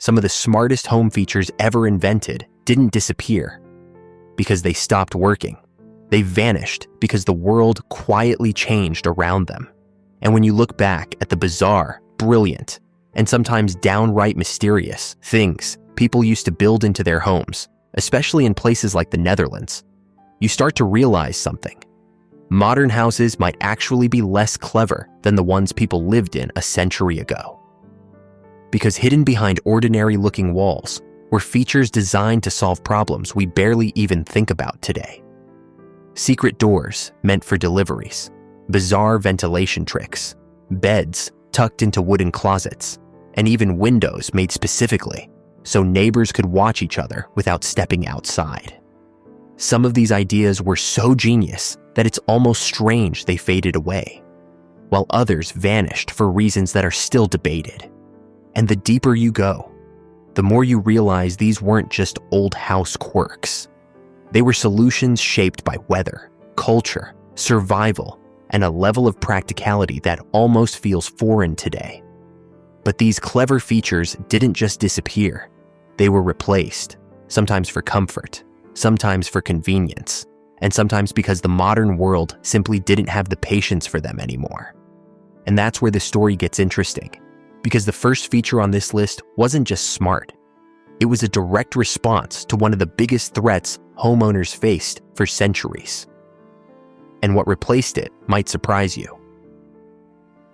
some of the smartest home features ever invented didn't disappear because they stopped working. They vanished because the world quietly changed around them. And when you look back at the bizarre, brilliant, and sometimes downright mysterious things people used to build into their homes, especially in places like the Netherlands, you start to realize something. Modern houses might actually be less clever than the ones people lived in a century ago. Because hidden behind ordinary-looking walls were features designed to solve problems we barely even think about today. Secret doors meant for deliveries, bizarre ventilation tricks, beds tucked into wooden closets, and even windows made specifically so neighbors could watch each other without stepping outside. Some of these ideas were so genius that it's almost strange they faded away, while others vanished for reasons that are still debated. And the deeper you go, the more you realize these weren't just old house quirks. They were solutions shaped by weather, culture, survival, and a level of practicality that almost feels foreign today. But these clever features didn't just disappear. They were replaced, sometimes for comfort, sometimes for convenience, and sometimes because the modern world simply didn't have the patience for them anymore. And that's where the story gets interesting, because the first feature on this list wasn't just smart. It was a direct response to one of the biggest threats homeowners faced for centuries. And what replaced it might surprise you.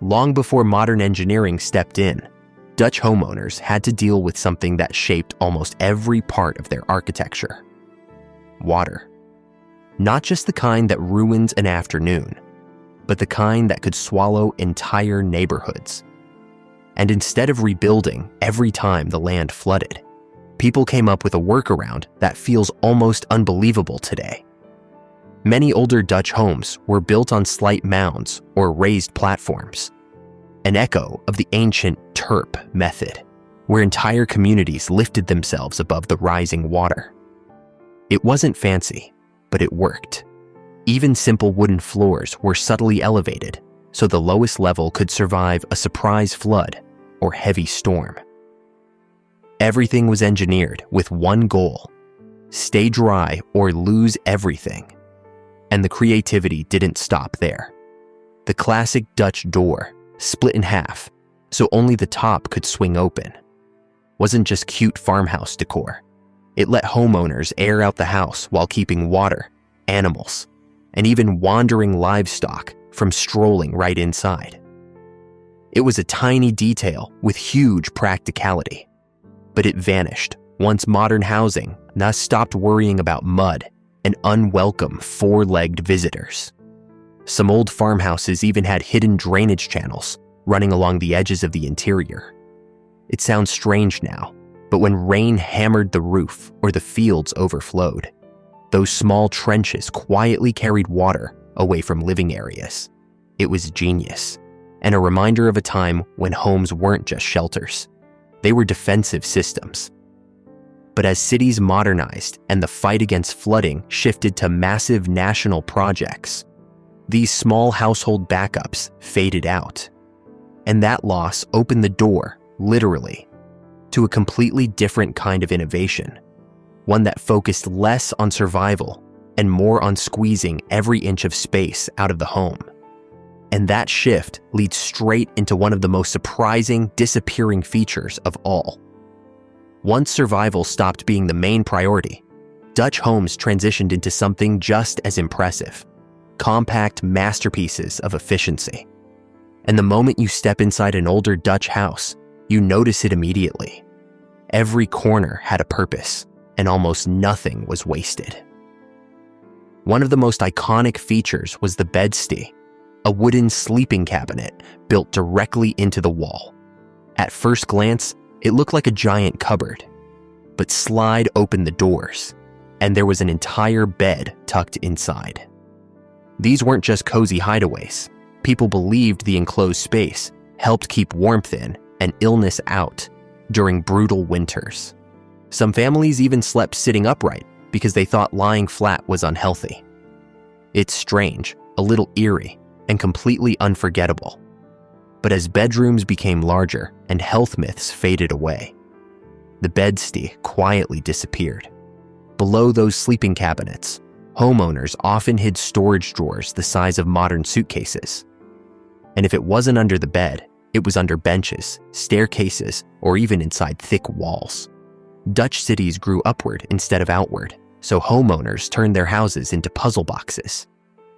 Long before modern engineering stepped in, Dutch homeowners had to deal with something that shaped almost every part of their architecture: water. Not just the kind that ruins an afternoon, but the kind that could swallow entire neighborhoods. And instead of rebuilding every time the land flooded, people came up with a workaround that feels almost unbelievable today. Many older Dutch homes were built on slight mounds or raised platforms, an echo of the ancient terp method, where entire communities lifted themselves above the rising water. It wasn't fancy, but it worked. Even simple wooden floors were subtly elevated, so the lowest level could survive a surprise flood or heavy storm. Everything was engineered with one goal: stay dry or lose everything. And the creativity didn't stop there. The classic Dutch door, split in half, so only the top could swing open, wasn't just cute farmhouse decor. It let homeowners air out the house while keeping water, animals, and even wandering livestock from strolling right inside. It was a tiny detail with huge practicality, but it vanished once modern housing thus stopped worrying about mud and unwelcome four-legged visitors. Some old farmhouses even had hidden drainage channels running along the edges of the interior. It sounds strange now, but when rain hammered the roof or the fields overflowed, those small trenches quietly carried water away from living areas. It was genius, and a reminder of a time when homes weren't just shelters. They were defensive systems. But as cities modernized and the fight against flooding shifted to massive national projects, these small household backups faded out. And that loss opened the door, literally, to a completely different kind of innovation, one that focused less on survival and more on squeezing every inch of space out of the home. And that shift leads straight into one of the most surprising disappearing features of all. Once survival stopped being the main priority, Dutch homes transitioned into something just as impressive: compact masterpieces of efficiency. And the moment you step inside an older Dutch house, you notice it immediately. Every corner had a purpose, and almost nothing was wasted. One of the most iconic features was the bedstees, a wooden sleeping cabinet built directly into the wall. At first glance, it looked like a giant cupboard, but slide open the doors, and there was an entire bed tucked inside. These weren't just cozy hideaways. People believed the enclosed space helped keep warmth in and illness out during brutal winters. Some families even slept sitting upright because they thought lying flat was unhealthy. It's strange, a little eerie, and completely unforgettable. But as bedrooms became larger and health myths faded away, the bedstees quietly disappeared. Below those sleeping cabinets, homeowners often hid storage drawers the size of modern suitcases. And if it wasn't under the bed, it was under benches, staircases, or even inside thick walls. Dutch cities grew upward instead of outward, so homeowners turned their houses into puzzle boxes.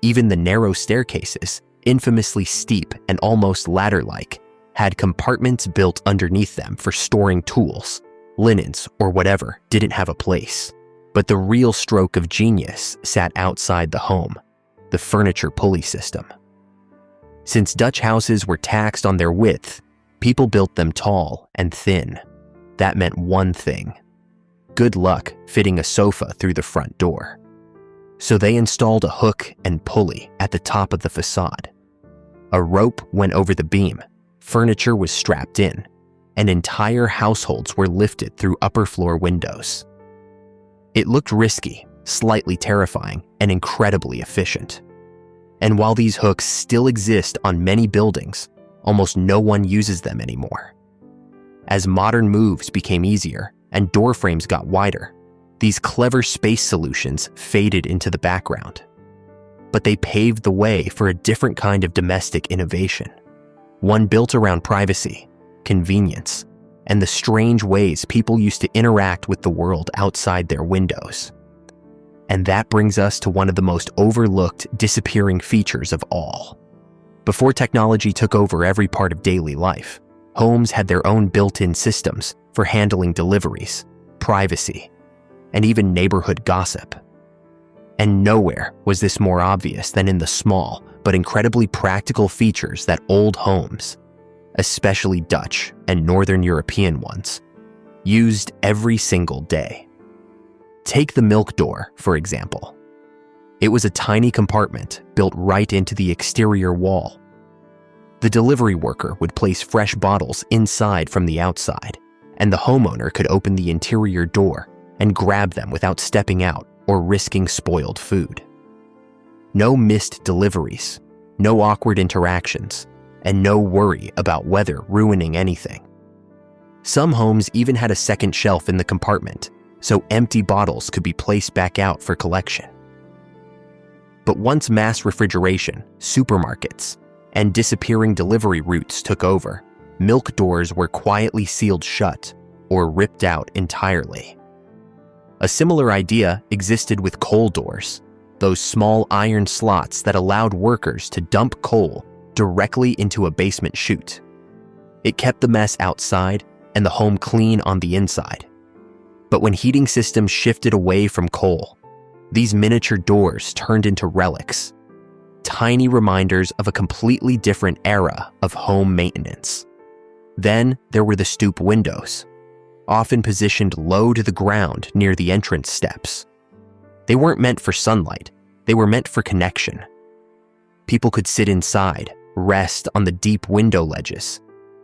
Even the narrow staircases, infamously steep and almost ladder-like, had compartments built underneath them for storing tools, linens, or whatever didn't have a place. But the real stroke of genius sat outside the home, the furniture pulley system. Since Dutch houses were taxed on their width, people built them tall and thin. That meant one thing: good luck fitting a sofa through the front door. So they installed a hook and pulley at the top of the facade. A rope went over the beam, furniture was strapped in, and entire households were lifted through upper floor windows. It looked risky, slightly terrifying, and incredibly efficient. And while these hooks still exist on many buildings, almost no one uses them anymore. As modern moves became easier and door frames got wider, these clever space solutions faded into the background. But they paved the way for a different kind of domestic innovation, one built around privacy, convenience, and the strange ways people used to interact with the world outside their windows. And that brings us to one of the most overlooked, disappearing features of all. Before technology took over every part of daily life, homes had their own built-in systems for handling deliveries, privacy, and even neighborhood gossip. And nowhere was this more obvious than in the small but incredibly practical features that old homes, especially Dutch and Northern European ones, used every single day. Take the milk door, for example. It was a tiny compartment built right into the exterior wall. The delivery worker would place fresh bottles inside from the outside, and the homeowner could open the interior door and grab them without stepping out or risking spoiled food. No missed deliveries, no awkward interactions, and no worry about weather ruining anything. Some homes even had a second shelf in the compartment, so empty bottles could be placed back out for collection. But once mass refrigeration, supermarkets, and disappearing delivery routes took over, milk doors were quietly sealed shut or ripped out entirely. A similar idea existed with coal doors, those small iron slots that allowed workers to dump coal directly into a basement chute. It kept the mess outside and the home clean on the inside. But when heating systems shifted away from coal, these miniature doors turned into relics, tiny reminders of a completely different era of home maintenance. Then there were the stoop windows, often positioned low to the ground near the entrance steps. They weren't meant for sunlight, they were meant for connection. People could sit inside, rest on the deep window ledges,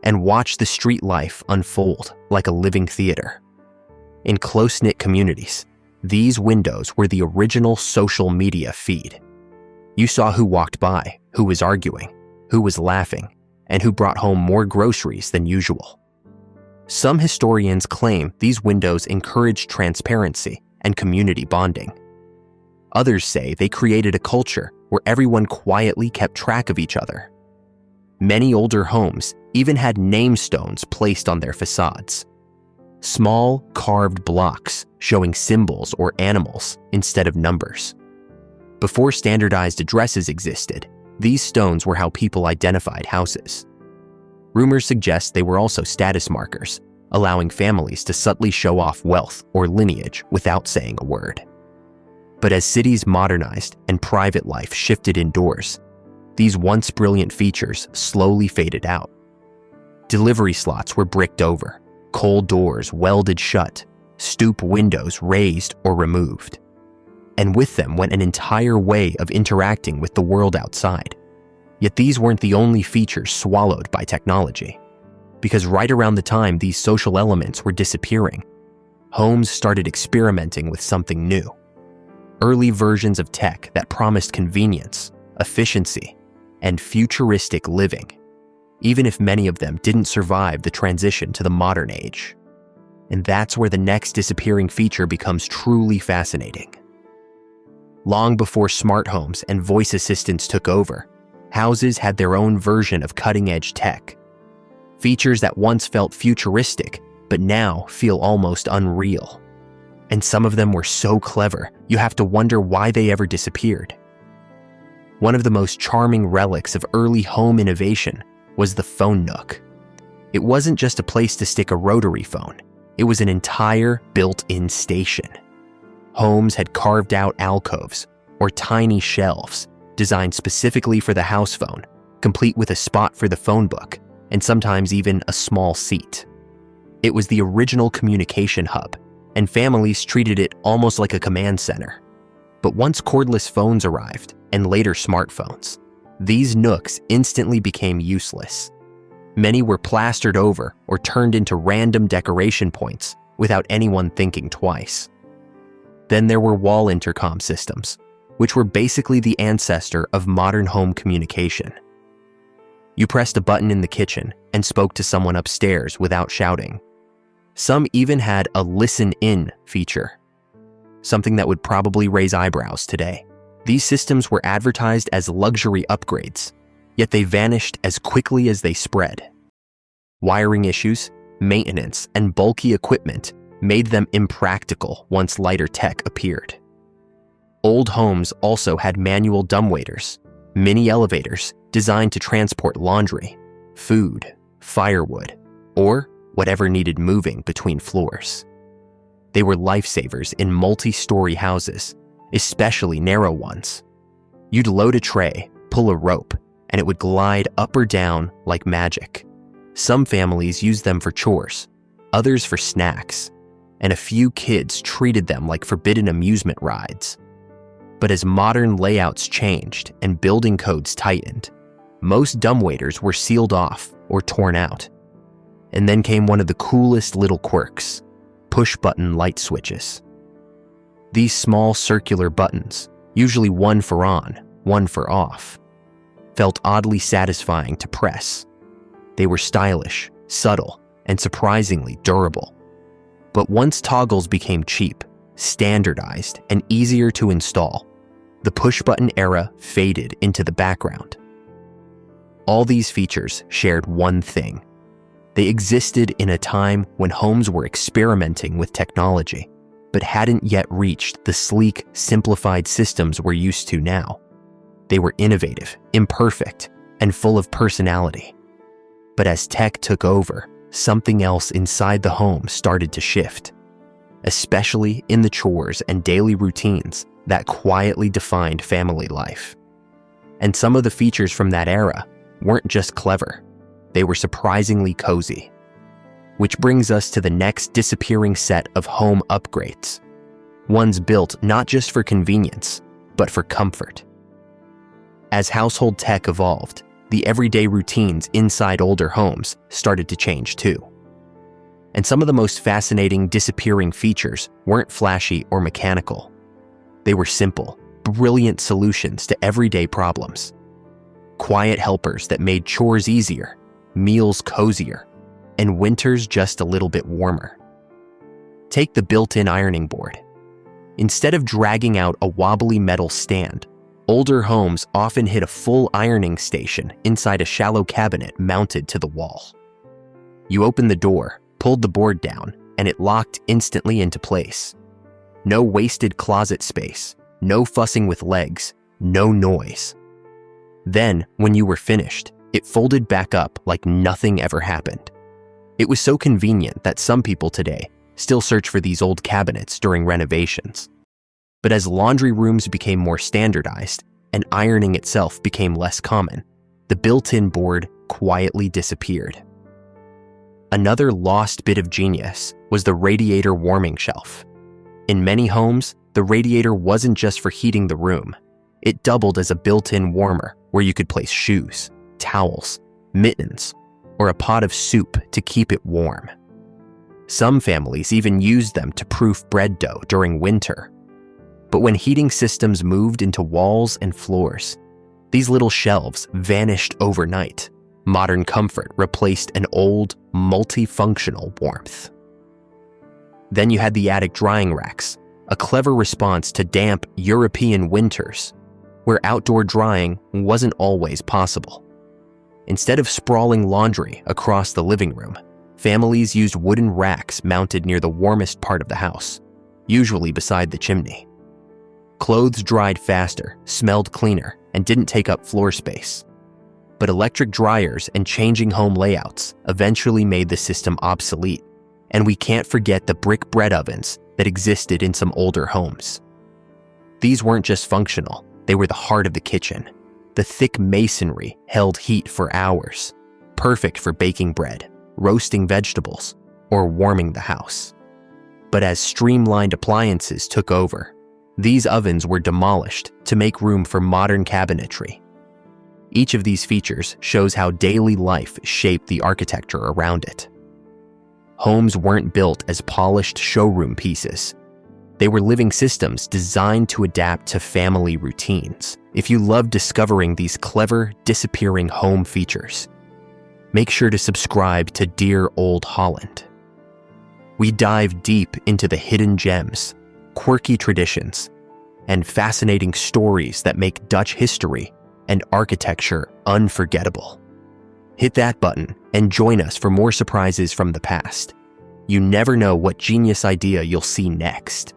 and watch the street life unfold like a living theater. In close-knit communities, these windows were the original social media feed. You saw who walked by, who was arguing, who was laughing, and who brought home more groceries than usual. Some historians claim these windows encouraged transparency and community bonding. Others say they created a culture where everyone quietly kept track of each other. Many older homes even had name stones placed on their facades. Small, carved blocks showing symbols or animals instead of numbers. Before standardized addresses existed, these stones were how people identified houses. Rumors suggest they were also status markers, allowing families to subtly show off wealth or lineage without saying a word. But as cities modernized and private life shifted indoors, these once brilliant features slowly faded out. Delivery slots were bricked over, coal doors welded shut, stoop windows raised or removed. And with them went an entire way of interacting with the world outside. Yet these weren't the only features swallowed by technology. Because right around the time these social elements were disappearing, homes started experimenting with something new. Early versions of tech that promised convenience, efficiency, and futuristic living, even if many of them didn't survive the transition to the modern age. And that's where the next disappearing feature becomes truly fascinating. Long before smart homes and voice assistants took over, houses had their own version of cutting-edge tech. Features that once felt futuristic, but now feel almost unreal. And some of them were so clever, you have to wonder why they ever disappeared. One of the most charming relics of early home innovation was the phone nook. It wasn't just a place to stick a rotary phone. It was an entire built-in station. Homes had carved out alcoves or tiny shelves designed specifically for the house phone, complete with a spot for the phone book and sometimes even a small seat. It was the original communication hub, and families treated it almost like a command center. But once cordless phones arrived, and later smartphones, these nooks instantly became useless. Many were plastered over or turned into random decoration points without anyone thinking twice. Then there were wall intercom systems, which were basically the ancestor of modern home communication. You pressed a button in the kitchen and spoke to someone upstairs without shouting. Some even had a listen-in feature, something that would probably raise eyebrows today. These systems were advertised as luxury upgrades, yet they vanished as quickly as they spread. Wiring issues, maintenance, and bulky equipment made them impractical once lighter tech appeared. Old homes also had manual dumbwaiters, mini elevators designed to transport laundry, food, firewood, or whatever needed moving between floors. They were lifesavers in multi-story houses, especially narrow ones. You'd load a tray, pull a rope, and it would glide up or down like magic. Some families used them for chores, others for snacks, and a few kids treated them like forbidden amusement rides. But as modern layouts changed and building codes tightened, most dumbwaiters were sealed off or torn out. And then came one of the coolest little quirks: push-button light switches. These small circular buttons, usually one for on, one for off, felt oddly satisfying to press. They were stylish, subtle, and surprisingly durable. But once toggles became cheap, standardized, and easier to install, the push-button era faded into the background. All these features shared one thing: they existed in a time when homes were experimenting with technology, but hadn't yet reached the sleek, simplified systems we're used to now. They were innovative, imperfect, and full of personality. But as tech took over, something else inside the home started to shift, especially in the chores and daily routines that quietly defined family life. And some of the features from that era weren't just clever, they were surprisingly cozy. Which brings us to the next disappearing set of home upgrades. Ones built not just for convenience, but for comfort. As household tech evolved, the everyday routines inside older homes started to change too. And some of the most fascinating disappearing features weren't flashy or mechanical. They were simple, brilliant solutions to everyday problems. Quiet helpers that made chores easier, meals cozier, and winters just a little bit warmer. Take the built-in ironing board. Instead of dragging out a wobbly metal stand, older homes often hid a full ironing station inside a shallow cabinet mounted to the wall. You opened the door, pulled the board down, and it locked instantly into place. No wasted closet space, no fussing with legs, no noise. Then, when you were finished, it folded back up like nothing ever happened. It was so convenient that some people today still search for these old cabinets during renovations. But as laundry rooms became more standardized and ironing itself became less common, the built-in board quietly disappeared. Another lost bit of genius was the radiator warming shelf. In many homes, the radiator wasn't just for heating the room. It doubled as a built-in warmer where you could place shoes, towels, mittens, or a pot of soup to keep it warm. Some families even used them to proof bread dough during winter. But when heating systems moved into walls and floors, these little shelves vanished overnight. Modern comfort replaced an old, multifunctional warmth. Then you had the attic drying racks, a clever response to damp European winters, where outdoor drying wasn't always possible. Instead of sprawling laundry across the living room, families used wooden racks mounted near the warmest part of the house, usually beside the chimney. Clothes dried faster, smelled cleaner, and didn't take up floor space. But electric dryers and changing home layouts eventually made the system obsolete, and we can't forget the brick bread ovens that existed in some older homes. These weren't just functional, they were the heart of the kitchen. The thick masonry held heat for hours, perfect for baking bread, roasting vegetables, or warming the house. But as streamlined appliances took over, these ovens were demolished to make room for modern cabinetry. Each of these features shows how daily life shaped the architecture around it. Homes weren't built as polished showroom pieces. They were living systems designed to adapt to family routines. If you love discovering these clever, disappearing home features, make sure to subscribe to Dear Old Holland. We dive deep into the hidden gems, quirky traditions, and fascinating stories that make Dutch history and architecture unforgettable. Hit that button and join us for more surprises from the past. You never know what genius idea you'll see next.